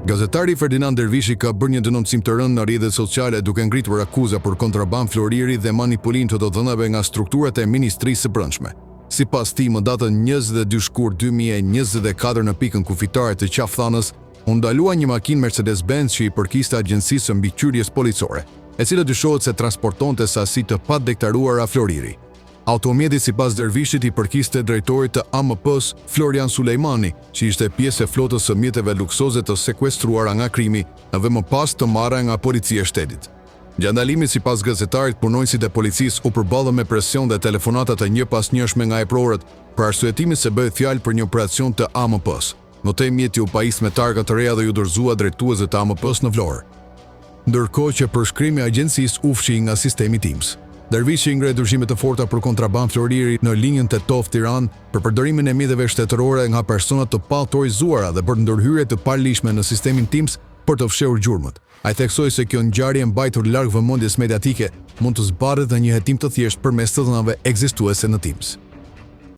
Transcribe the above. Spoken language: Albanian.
Gazetari Ferdinand Dervishi ka bërë një denoncim të rëndë në rrjetet sociale duke ngritur akuza për kontraband floriri dhe manipulim të dhënave nga strukturat e Ministrisë së Brendshme. Sipas tij, më datën 22 shkurt 2024 në pikën kufitare të Qafthanës, u ndalua një makinë Mercedes-Benz që i përkiste agjencisë së mbikëqyrjes policore, e cila dyshohet se transportonte sasi të padeklaruara floriri. Automjeti sipas Dervishit i përkiste drejtorit të AMP-s Florian Sulejmani, që ishte pjesë e flotës së mjeteve luksoze të sekuestruara nga krimi dhe më pas të marra nga policia e shtetit. Gjandalimi sipas gazetarit, punonjësit e policisë u përballën me presion dhe telefonata të njëpasnjëshme nga eprorët për arsyetimin se bëhet fjalë për një operacion të AMP-s. Notoj mjeti u pajis me targa të reja dhe ju dorëzua drejtuesve të AMP-s në Vlorë. Ndërkohë që përshkrimi i agjencisë u fshi nga sistemi Teams. Dervishi ngre dyshime të forta për kontraband floriri në linjën Tetov-Tiranë për përdorimin e mjeteve shtetërore nga persona të pa autorizuara dhe për ndërhyrje të palishme në sistemin Teams për të fshehur gjurmët. Ai theksoi se kjo ngjarje mbajtur larg vëmendjes mediatike mund të zbardhet në një hetim të thjeshtë përmes të dhënave ekzistuese në Teams.